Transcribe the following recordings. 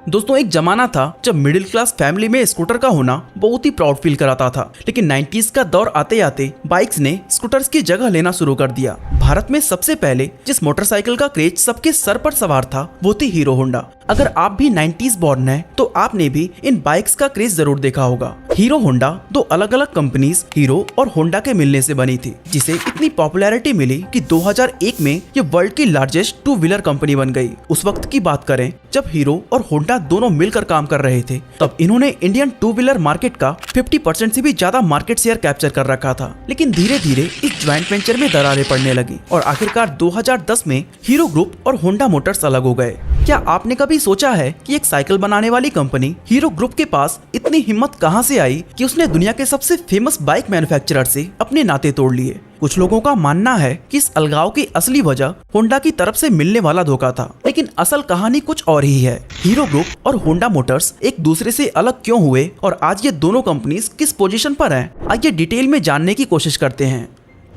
दोस्तों एक जमाना था जब मिडिल क्लास फैमिली में स्कूटर का होना बहुत ही प्राउड फील कराता था, लेकिन 90s का दौर आते आते बाइक्स ने स्कूटर्स की जगह लेना शुरू कर दिया। भारत में सबसे पहले जिस मोटरसाइकिल का क्रेज सबके सर पर सवार था वो थी हीरो होंडा। अगर आप भी 90s बॉर्न हैं तो आपने भी इन बाइक्स का क्रेज जरूर देखा होगा। हीरो होंडा दो अलग अलग कंपनीज हीरो और होंडा के मिलने से बनी थी, जिसे इतनी पॉपुलैरिटी मिली कि 2001 में ये वर्ल्ड की लार्जेस्ट टू व्हीलर कंपनी बन गई। उस वक्त की बात करें जब हीरो और होंडा दोनों मिलकर काम कर रहे थे, तब इन्होंने इंडियन टू व्हीलर मार्केट का 50% से भी ज्यादा मार्केट शेयर कैप्चर कर रखा था। लेकिन धीरे धीरे इस ज्वाइंट वेंचर में दरारें पड़ने लगी और आखिरकार 2010 में हीरो ग्रुप और होंडा मोटर्स अलग हो गए। क्या आपने कभी सोचा है कि एक साइकिल बनाने वाली कंपनी हीरो ग्रुप के पास इतनी हिम्मत कहां से आई कि उसने दुनिया के सबसे फेमस बाइक मैन्युफैक्चरर से अपने नाते तोड़ लिए? कुछ लोगों का मानना है कि इस अलगाव की असली वजह होंडा की तरफ से मिलने वाला धोखा था, लेकिन असल कहानी कुछ और ही है। हीरो ग्रुप और होंडा मोटर्स एक दूसरे से अलग क्यों हुए और आज ये दोनों कंपनीज किस पोजीशन पर हैं, आइए डिटेल में जानने की कोशिश करते हैं।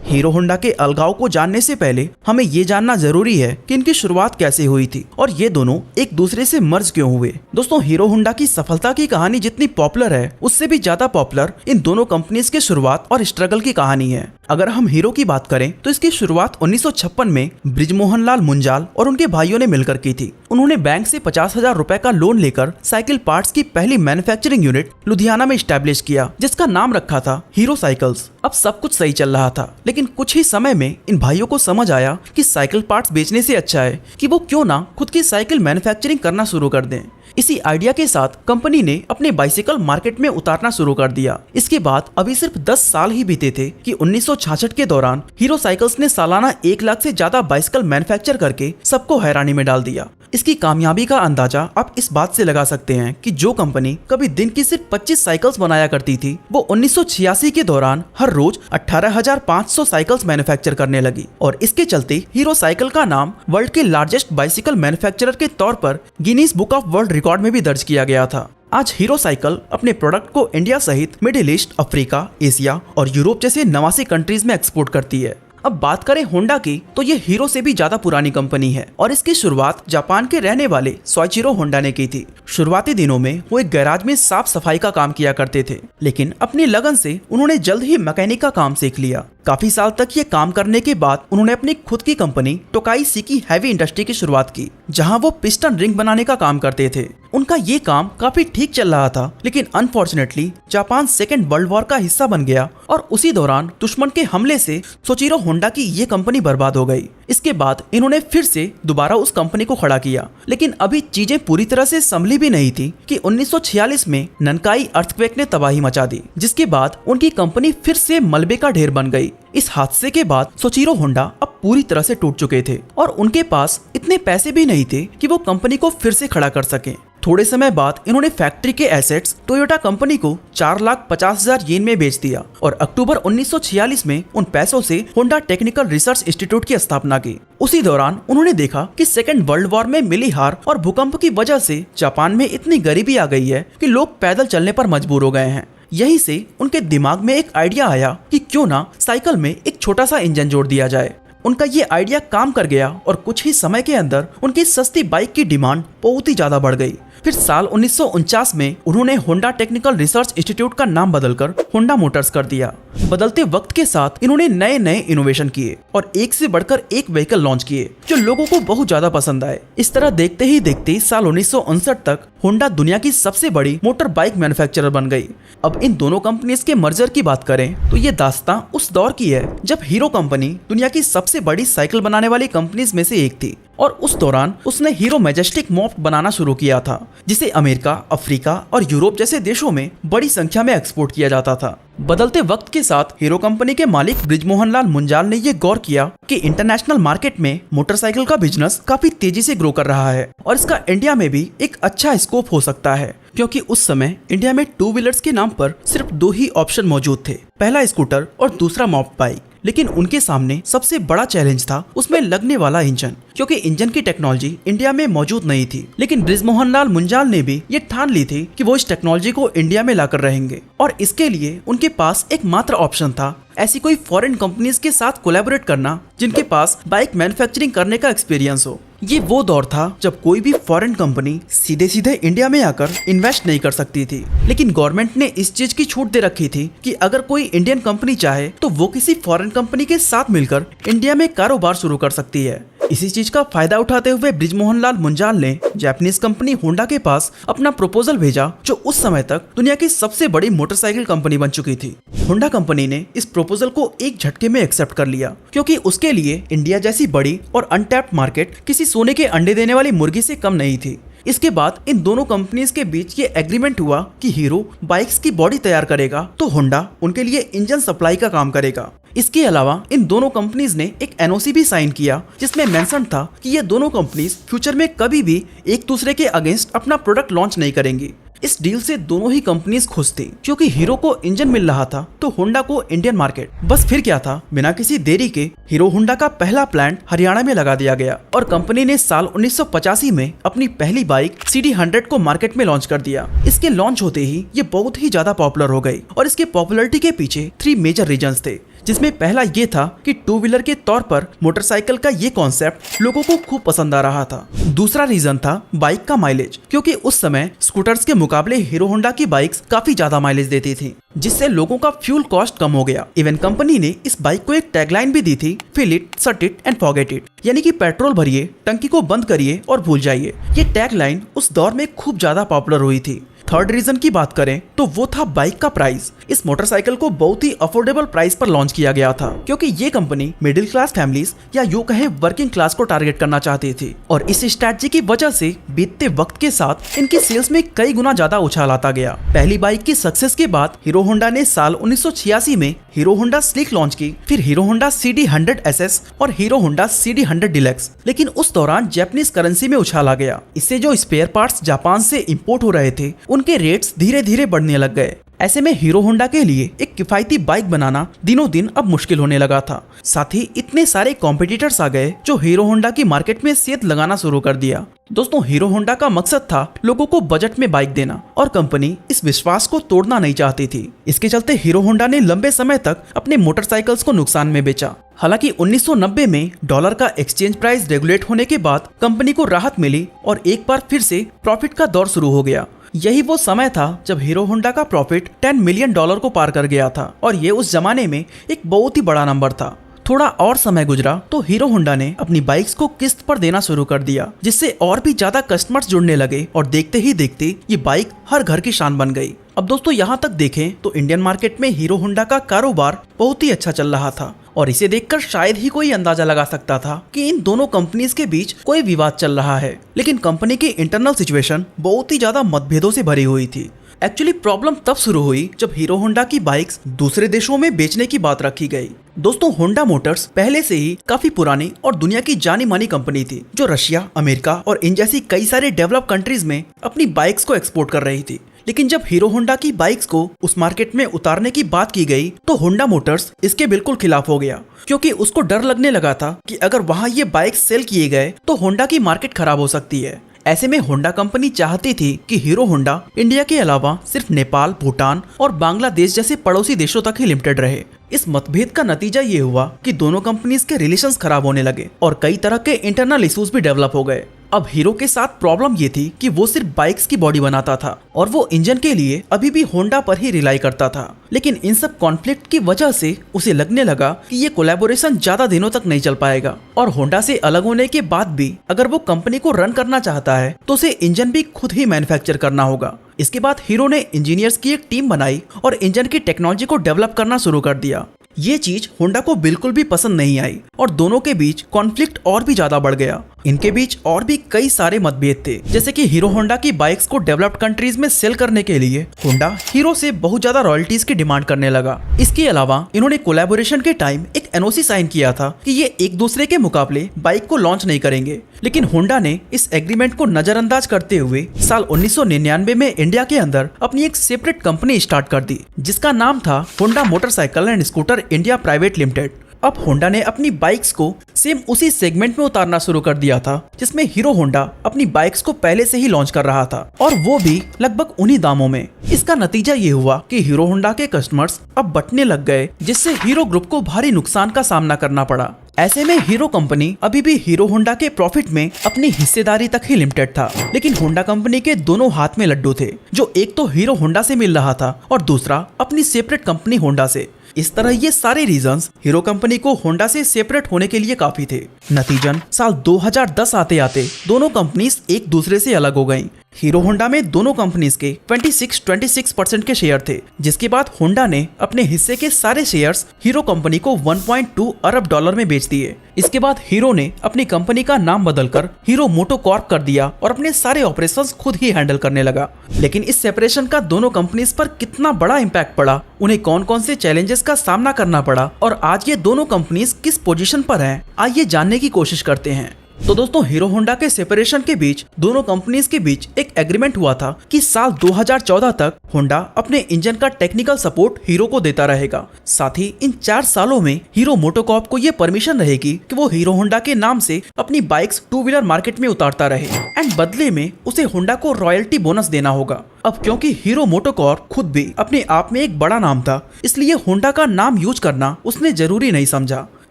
हीरो होंडा के अलगाव को जानने से पहले हमें ये जानना जरूरी है कि इनकी शुरुआत कैसे हुई थी और ये दोनों एक दूसरे से मर्ज क्यों हुए। दोस्तों हीरो होंडा की सफलता की कहानी जितनी पॉपुलर है, उससे भी ज्यादा पॉपुलर इन दोनों कंपनीज के शुरुआत और स्ट्रगल की कहानी है। अगर हम हीरो की बात करें तो इसकी शुरुआत 1956 में ब्रिजमोहन लाल मुंजाल और उनके भाइयों ने मिलकर की थी। उन्होंने बैंक से 50,000 रुपए का लोन लेकर साइकिल पार्ट्स की पहली मैन्युफैक्चरिंग यूनिट लुधियाना में स्टैब्लिश किया, जिसका नाम रखा था हीरो साइकिल्स। अब सब कुछ सही चल रहा था, लेकिन कुछ ही समय में इन भाइयों को समझ आया कि साइकिल पार्ट्स बेचने से अच्छा है कि वो क्यों ना खुद की साइकिल मैन्युफैक्चरिंग करना शुरू कर दें। इसी आइडिया के साथ कंपनी ने अपने बाइसिकल मार्केट में उतारना शुरू कर दिया। इसके बाद अभी सिर्फ 10 साल ही बीते थे कि 1966 के दौरान हीरो साइकिल्स ने सालाना 1 लाख से ज्यादा बाइसिकल मैन्युफैक्चर करके सबको हैरानी में डाल दिया। इसकी कामयाबी का अंदाजा आप इस बात से लगा सकते हैं कि जो कंपनी कभी दिन की सिर्फ 25 साइकिल्स बनाया करती थी, वो 1986 के दौरान हर रोज 18,500 साइकिल्स मैन्युफैक्चर करने लगी और इसके चलते हीरो साइकिल का नाम वर्ल्ड के लार्जेस्ट बाइसिकल मैन्युफैक्चरर के तौर पर Guinness book of world record में भी दर्ज किया गया था। आज हीरो साइकिल अपने प्रोडक्ट को इंडिया सहित मिडिल ईस्ट, अफ्रीका, एशिया और यूरोप जैसे 89 कंट्रीज में एक्सपोर्ट करती है। अब बात करें होंडा की तो ये हीरो से भी ज्यादा पुरानी कंपनी है और इसकी शुरुआत जापान के रहने वाले सोइचिरो होंडा ने की थी। शुरुआती दिनों में वो एक गैराज में साफ सफाई का काम किया करते थे, लेकिन अपनी लगन से उन्होंने जल्द ही मैकेनिक का काम सीख लिया। काफी साल तक ये काम करने के बाद उन्होंने अपनी खुद की कंपनी टोकाई सिकी हैवी इंडस्ट्री की शुरुआत की, जहां वो पिस्टन रिंग बनाने का काम करते थे। उनका ये काम काफी ठीक चल रहा था, लेकिन unfortunately Japan second world war का हिस्सा बन गया और उसी दौरान दुश्मन के हमले से सोइचिरो होंडा की ये कंपनी बर्बाद हो गई। इसके बाद इन्होंने फिर से दोबारा उस कंपनी को खड़ा किया, लेकिन अभी चीजें पूरी तरह से संभली भी नहीं थी कि 1946 में ननकाई अर्थक्वेक ने तबाही मचा दी, जिसके बाद उनकी कंपनी फिर से मलबे का ढेर बन गई। इस हादसे के बाद सोइचिरो होंडा अब पूरी तरह से टूट चुके थे और उनके पास इतने पैसे भी नहीं थे कि वो कंपनी को फिर से खड़ा कर सकें। थोड़े समय बाद इन्होंने फैक्ट्री के एसेट्स टोयोटा कंपनी को 4,50,000 येन में बेच दिया और अक्टूबर 1946 में उन पैसों से होंडा टेक्निकल रिसर्च इंस्टीट्यूट की स्थापना की। उसी दौरान उन्होंने देखा कि सेकेंड वर्ल्ड वॉर में मिली हार और भूकंप की वजह से जापान में इतनी गरीबी आ गई है कि लोग पैदल चलने पर मजबूर हो गए हैं। यहीं से उनके दिमाग में एक आइडिया आया कि क्यों ना साइकिल में एक छोटा सा इंजन जोड़ दिया जाए। उनका ये आइडिया काम कर गया और कुछ ही समय के अंदर उनकी सस्ती बाइक की डिमांड बहुत ही ज्यादा बढ़ गई। फिर साल 1949 में उन्होंने होंडा टेक्निकल रिसर्च इंस्टीट्यूट का नाम बदलकर होंडा मोटर्स कर दिया। बदलते वक्त के साथ इन्होंने नए नए इनोवेशन किए और एक से बढ़कर एक व्हीकल लॉन्च किए जो लोगों को बहुत ज्यादा पसंद आए। इस तरह देखते ही देखते साल 1959 तक होंडा दुनिया की सबसे बड़ी मोटर बाइक मैन्युफैक्चरर बन गई। अब इन दोनों कंपनीज के मर्जर की बात करें तो ये दास्तां उस दौर की है जब हीरो कंपनी दुनिया की सबसे बड़ी साइकिल बनाने वाली कंपनीज में से एक थी और उस दौरान उसने हीरो मैजेस्टिक मॉफ्ट बनाना शुरू किया था, जिसे अमेरिका, अफ्रीका और यूरोप जैसे देशों में बड़ी संख्या में एक्सपोर्ट किया जाता था। बदलते वक्त के साथ हीरो कंपनी के मालिक ब्रिजमोहन लाल मुंजाल ने ये गौर किया कि इंटरनेशनल मार्केट में मोटरसाइकिल का बिजनेस काफी तेजी से ग्रो कर रहा है और इसका इंडिया में भी एक अच्छा स्कोप हो सकता है, क्योंकि उस समय इंडिया में टू व्हीलर्स के नाम पर सिर्फ 2 ही ऑप्शन मौजूद थे, पहला स्कूटर और दूसरा मॉप बाइक। लेकिन उनके सामने सबसे बड़ा चैलेंज था उसमें लगने वाला इंजन, क्योंकि इंजन की टेक्नोलॉजी इंडिया में मौजूद नहीं थी। लेकिन बृजमोहन लाल मुंजाल ने भी ये ठान ली थी कि वो इस टेक्नोलॉजी को इंडिया में लाकर रहेंगे और इसके लिए उनके पास एक मात्र ऑप्शन था, ऐसी कोई फॉरेन कंपनीज के साथ कोलैबोरेट करना जिनके पास बाइक मैन्युफैक्चरिंग करने का एक्सपीरियंस हो। ये वो दौर था जब कोई भी फॉरेन कंपनी सीधे सीधे इंडिया में आकर इन्वेस्ट नहीं कर सकती थी, लेकिन गवर्नमेंट ने इस चीज की छूट दे रखी थी कि अगर कोई इंडियन कंपनी चाहे तो वो किसी फॉरेन कंपनी के साथ मिलकर इंडिया में कारोबार शुरू कर सकती है। इसी चीज का फायदा उठाते हुए बृजमोहन लाल मुंजाल ने जापानीज कंपनी होंडा के पास अपना प्रपोजल भेजा, जो उस समय तक दुनिया की सबसे बड़ी मोटरसाइकिल कंपनी बन चुकी थी। होंडा कंपनी ने इस प्रपोजल को एक झटके में एक्सेप्ट कर लिया, क्योंकि उसके लिए इंडिया जैसी बड़ी और अनटैप्ड मार्केट किसी सोने के अंडे देने वाली मुर्गी से कम नहीं थी। इसके बाद इन दोनों कंपनीज के बीच ये एग्रीमेंट हुआ कि हीरो बाइक्स की बॉडी तैयार करेगा तो होंडा उनके लिए इंजन सप्लाई का काम करेगा। इसके अलावा इन दोनों कंपनीज ने एक एनओसी भी साइन किया, जिसमें मेंशन था कि ये दोनों कंपनीज फ्यूचर में कभी भी एक दूसरे के अगेंस्ट अपना प्रोडक्ट लॉन्च नहीं करेंगी। इस डील से दोनों ही कंपनीज खुश थी, क्योंकि हीरो को इंजन मिल रहा था तो होंडा को इंडियन मार्केट। बस फिर क्या था, बिना किसी देरी के हीरो होंडा का पहला प्लांट हरियाणा में लगा दिया गया और कंपनी ने साल 1985 में अपनी पहली बाइक CD100 को मार्केट में लॉन्च कर दिया। इसके लॉन्च होते ही ये बहुत ही ज्यादा पॉपुलर हो गई और इसके पॉपुलरिटी के पीछे 3 मेजर रीजंस थे, जिसमें पहला ये था कि टू व्हीलर के तौर पर मोटरसाइकिल का ये कॉन्सेप्ट लोगों को खूब पसंद आ रहा था। दूसरा रीजन था बाइक का माइलेज, क्योंकि उस समय स्कूटर्स के मुकाबले हीरो होंडा की बाइक्स काफी ज्यादा माइलेज देती थी, जिससे लोगों का फ्यूल कॉस्ट कम हो गया। इवन कंपनी ने इस बाइक को एक टैगलाइन भी दी थी, फिल इट, सट इट एंड फॉरगेट इट, यानी कि पेट्रोल भरिए, टंकी को बंद करिए और भूल जाइए। ये टैगलाइन उस दौर में खूब ज्यादा पॉपुलर हुई थी। थर्ड रीजन की बात करें तो वो था बाइक का प्राइस। इस मोटरसाइकिल को बहुत ही अफोर्डेबल प्राइस पर लॉन्च किया गया था, क्योंकि ये कंपनी मिडिल क्लास फैमिलीज या यूं कहें वर्किंग क्लास को टारगेट करना चाहती थी और इस स्ट्रैटेजी की वजह से बीतते वक्त के साथ इनकी सेल्स में कई गुना ज्यादा उछाल आता गया। पहली बाइक की सक्सेस के बाद हीरो होंडा ने साल 1986 में हीरो होंडा स्लिक लॉन्च की, फिर हीरो होंडा CD100 SS और हीरो होंडा CD100 डिलक्स। लेकिन उस दौरान जापानीज करेंसी में उछाल आ गया। इससे जो स्पेयर पार्ट्स जापान से इंपोर्ट हो रहे थे उनके रेट्स धीरे धीरे बढ़ने लग गए। ऐसे में हीरो होंडा के लिए एक किफायती बाइक बनाना दिनों दिन अब मुश्किल होने लगा था। साथ ही इतने सारे कॉम्पिटिटर्स आ गए जो हीरो होंडा की मार्केट में सेध लगाना शुरू कर दिया। दोस्तों, हीरो होंडा का मकसद था लोगों को बजट में बाइक देना और कंपनी इस विश्वास को तोड़ना नहीं चाहती थी। इसके चलते हीरो होंडा ने लंबे समय तक अपने मोटरसाइकिल्स को नुकसान में बेचा। हालांकि 1990 में डॉलर का एक्सचेंज प्राइस रेगुलेट होने के बाद कंपनी को राहत मिली और एक बार फिर से प्रॉफिट का दौर शुरू हो गया। यही वो समय था जब हीरो होंडा का प्रॉफिट $10 मिलियन को पार कर गया था और ये उस जमाने में एक बहुत ही बड़ा नंबर था। थोड़ा और समय गुजरा तो हीरो होंडा ने अपनी बाइक्स को किस्त पर देना शुरू कर दिया, जिससे और भी ज्यादा कस्टमर्स जुड़ने लगे और देखते ही देखते ये बाइक हर घर की शान बन गई। अब दोस्तों, यहाँ तक देखें तो इंडियन मार्केट में हीरो होंडा का कारोबार बहुत ही अच्छा चल रहा था और इसे देखकर शायद ही कोई अंदाजा लगा सकता था कि इन दोनों कंपनीज के बीच कोई विवाद चल रहा है। लेकिन कंपनी की इंटरनल सिचुएशन बहुत ही ज्यादा मतभेदों से भरी हुई थी। एक्चुअली प्रॉब्लम तब शुरू हुई जब हीरो होंडा की बाइक्स दूसरे देशों में बेचने की बात रखी गई। दोस्तों, होंडा मोटर्स पहले से ही काफी पुरानी और दुनिया की जानी मानी कंपनी थी, जो रशिया, अमेरिका और इन जैसी कई सारे डेवलप कंट्रीज में अपनी बाइक्स को एक्सपोर्ट कर रही थी। लेकिन जब हीरो होंडा की बाइक्स को उस मार्केट में उतारने की बात की गई तो होंडा मोटर्स इसके बिल्कुल खिलाफ हो गया, क्योंकि उसको डर लगने लगा था कि अगर वहाँ ये बाइक सेल किए गए तो होंडा की मार्केट खराब हो सकती है। ऐसे में होंडा कंपनी चाहती थी कि हीरो होंडा इंडिया के अलावा सिर्फ नेपाल, भूटान और बांग्लादेश जैसे पड़ोसी देशों तक ही लिमिटेड रहे। इस मतभेद का नतीजा ये हुआ कि दोनों कंपनीज के रिलेशंस खराब होने लगे और कई तरह के इंटरनल इश्यूज भी डेवलप हो गए। अब हीरो के साथ प्रॉब्लम ये थी कि वो सिर्फ बाइक्स की बॉडी बनाता था और वो इंजन के लिए अभी भी होंडा पर ही रिलाई करता था। लेकिन इन सब कॉन्फ्लिक्ट की वजह से उसे लगने लगा कि ये कोलैबोरेशन ज्यादा दिनों तक नहीं चल पाएगा और होंडा से अलग होने के बाद भी अगर वो कंपनी को रन करना चाहता है तो उसे इंजन भी खुद ही मैन्युफैक्चर करना होगा। इसके बाद हीरो ने इंजीनियर्स की एक टीम बनाई और इंजन की टेक्नोलॉजी को डेवलप करना शुरू कर दिया। ये चीज होंडा को बिल्कुल भी पसंद नहीं आई और दोनों के बीच कॉन्फ्लिक्ट और भी ज्यादा बढ़ गया। इनके बीच और भी कई सारे मतभेद थे, जैसे कि हीरो होंडा की बाइक्स को डेवलप्ड कंट्रीज में सेल करने के लिए होंडा हीरो से बहुत ज्यादा रॉयल्टीज की डिमांड करने लगा। इसके अलावा इन्होंने कोलैबोरेशन के टाइम एक एनओसी साइन किया था कि ये एक दूसरे के मुकाबले बाइक को लॉन्च नहीं करेंगे। लेकिन होंडा ने इस एग्रीमेंट को नजरअंदाज करते हुए साल 1999 में इंडिया के अंदर अपनी एक सेपरेट कंपनी स्टार्ट कर दी, जिसका नाम था Honda motorcycle and scooter India private limited. अब होंडा ने अपनी बाइक्स को सेम उसी सेगमेंट में उतारना शुरू कर दिया था जिसमें हीरो होंडा अपनी बाइक्स को पहले से ही लॉन्च कर रहा था, और वो भी लगभग उन्हीं दामों में। इसका नतीजा ये हुआ कि हीरो होंडा के कस्टमर्स अब बंटने लग गए, जिससे हीरो ग्रुप को भारी नुकसान का सामना करना पड़ा। ऐसे में हीरो कंपनी अभी भी हीरो होंडा के प्रॉफिट में अपनी हिस्सेदारी तक ही लिमिटेड था, लेकिन होंडा कंपनी के दोनों हाथ में लड्डू थे, जो एक तो हीरो होंडा से मिल रहा था और दूसरा अपनी सेपरेट कंपनी होंडा से। इस तरह ये सारे रीजंस हीरो कंपनी को होंडा से सेपरेट होने के लिए काफी थे। नतीजन साल 2010 आते आते दोनों कंपनीज एक दूसरे से अलग हो गईं। हीरो होंडा में दोनों कंपनीज के 26% के शेयर थे, जिसके बाद होंडा ने अपने हिस्से के सारे शेयर्स हीरो कंपनी को 1.2 अरब डॉलर में बेच दिए। इसके बाद हीरो ने अपनी कंपनी का नाम बदलकर हीरो मोटो कॉर्प कर दिया और अपने सारे ऑपरेशंस खुद ही हैंडल करने लगा। लेकिन इस सेपरेशन का दोनों कंपनीज पर कितना बड़ा इम्पैक्ट पड़ा, उन्हें कौन कौन से चैलेंजेस का सामना करना पड़ा और आज ये दोनों कंपनीज किस पोजीशन पर हैं, आइए जानने की कोशिश करते हैं। तो दोस्तों, हीरो होंडा के सेपरेशन के बीच दोनों कंपनीज के बीच एक एग्रीमेंट हुआ था कि साल 2014 तक होंडा अपने इंजन का टेक्निकल सपोर्ट हीरो को देता रहेगा। साथ ही इन 4 सालों में हीरो मोटोकॉर्प को ये परमिशन रहेगी कि वो हीरो होंडा के नाम से अपनी बाइक्स 2 व्हीलर मार्केट में उतारता रहे, एंड बदले में उसे होंडा को रॉयल्टी बोनस देना होगा। अब क्योंकि हीरो मोटोकॉर्प खुद भी अपने आप में एक बड़ा नाम था, इसलिए होंडा का नाम यूज करना उसने जरूरी नहीं समझा।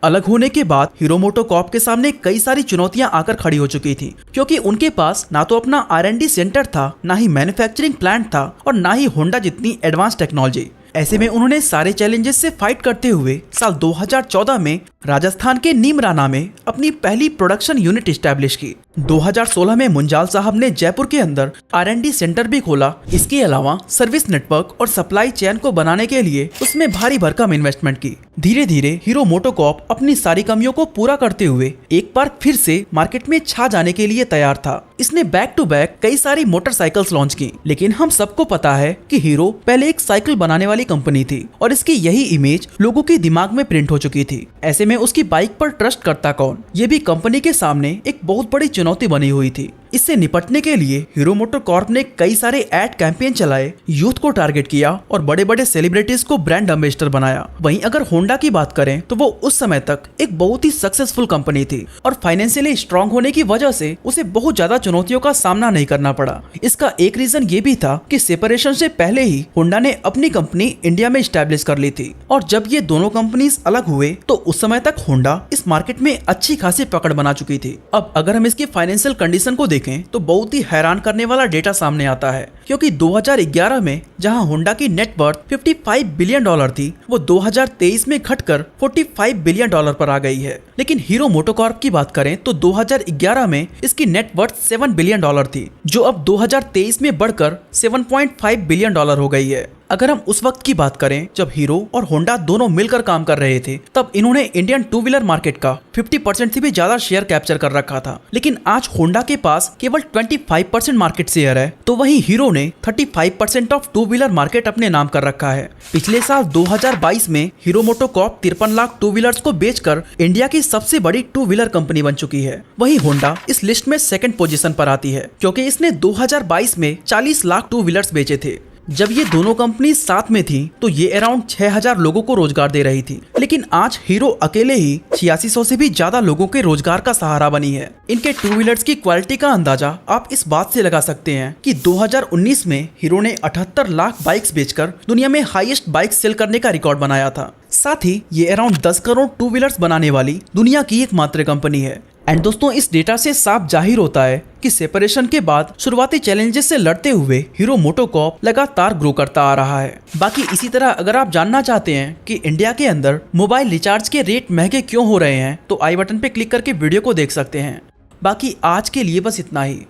अलग होने के बाद हीरो मोटोकॉर्प के सामने कई सारी चुनौतियां आकर खड़ी हो चुकी थी, क्योंकि उनके पास ना तो अपना R&D सेंटर था, ना ही मैन्युफैक्चरिंग प्लांट था और ना ही होंडा जितनी एडवांस टेक्नोलॉजी। ऐसे में उन्होंने सारे चैलेंजेस से फाइट करते हुए साल 2014 में राजस्थान के नीमराना में अपनी पहली प्रोडक्शन यूनिट एस्टैब्लिश की। 2016 में मुंजाल साहब ने जयपुर के अंदर R&D सेंटर भी खोला। इसके अलावा सर्विस नेटवर्क और सप्लाई चेन को बनाने के लिए उसमें भारी भरकम इन्वेस्टमेंट की। धीरे धीरे हीरो मोटोकॉर्प अपनी सारी कमियों को पूरा करते हुए एक बार फिर से मार्केट में छा जाने के लिए तैयार था। इसने बैक टू बैक कई सारी मोटरसाइकिल्स लॉन्च की, लेकिन हम सबको पता है कि हीरो पहले एक साइकिल बनाने वाली कंपनी थी और इसकी यही इमेज लोगों के दिमाग में प्रिंट हो चुकी थी। ऐसे में उसकी बाइक पर ट्रस्ट करता कौन, ये भी कंपनी के सामने एक बहुत बड़ी चुनौती बनी हुई थी। इससे निपटने के लिए हीरो मोटोकॉर्प ने कई सारे एड कैंपेन चलाए, यूथ को टारगेट किया और बड़े बड़े सेलिब्रिटीज को ब्रांड एम्बेसडर बनाया। वहीं अगर होंडा की बात करें तो वो उस समय तक एक बहुत ही सक्सेसफुल कंपनी थी और फाइनेंशियली स्ट्रांग होने की वजह से उसे बहुत ज्यादा चुनौतियों का सामना नहीं करना पड़ा। इसका एक रीजन ये भी था कि सेपरेशन से पहले ही होंडा ने अपनी कंपनी इंडिया में स्टैब्लिश कर ली थी, और जब ये दोनों कंपनीज अलग हुए तो उस समय तक होंडा इस मार्केट में अच्छी खासी पकड़ बना चुकी थी। अब अगर हम इसकी फाइनेंशियल कंडीशन को देखें तो बहुत ही हैरान करने वाला डेटा सामने आता है, क्योंकि 2011 में जहां होंडा की नेट वर्थ $55 बिलियन थी, वो 2023 में घटकर $45 बिलियन पर आ गई है। लेकिन हीरो मोटोकॉर्प की बात करें तो 2011 में इसकी नेट वर्थ $7 बिलियन थी, जो अब 2023 में बढ़कर $7.5 बिलियन हो गई है। अगर हम उस वक्त की बात करें जब हीरो और होंडा दोनों मिलकर काम कर रहे थे, तब इन्होंने इंडियन 2 व्हीलर मार्केट का 50% से भी ज्यादा शेयर कैप्चर कर रखा था। लेकिन आज होंडा के पास केवल 25% मार्केट शेयर है, तो वहीं हीरो ने 35% ऑफ 2 व्हीलर मार्केट अपने नाम कर रखा है। पिछले साल 2022 में हीरो मोटोकॉर्प 53 लाख 2 व्हीलर्स को बेचकर इंडिया की सबसे बड़ी 2 व्हीलर कंपनी बन चुकी है। वहीं होंडा इस लिस्ट में सेकंड पोजीशन पर आती है, क्योंकि इसने 2022 में 40 लाख 2 व्हीलर्स बेचे थे। जब ये दोनों कंपनी साथ में थी तो ये अराउंड 6000 लोगों को रोजगार दे रही थी, लेकिन आज हीरो अकेले ही 8600 से भी ज्यादा लोगों के रोजगार का सहारा बनी है। इनके 2 व्हीलर्स की क्वालिटी का अंदाजा आप इस बात से लगा सकते हैं कि 2019 में हीरो ने 78 लाख बाइक्स बेचकर दुनिया में हाईएस्ट बाइक सेल करने का रिकॉर्ड बनाया था। साथ ही ये अराउंड 10 करोड़ 2 व्हीलर्स बनाने वाली दुनिया की एकमात्र कंपनी है। एंड दोस्तों, इस डेटा से साफ जाहिर होता है कि सेपरेशन के बाद शुरुआती चैलेंजेस से लड़ते हुए हीरो मोटोकॉर्प लगातार ग्रो करता आ रहा है। बाकी इसी तरह अगर आप जानना चाहते हैं कि इंडिया के अंदर मोबाइल रिचार्ज के रेट महंगे क्यों हो रहे हैं, तो आई बटन पे क्लिक करके वीडियो को देख सकते हैं। बाकी आज के लिए बस इतना ही।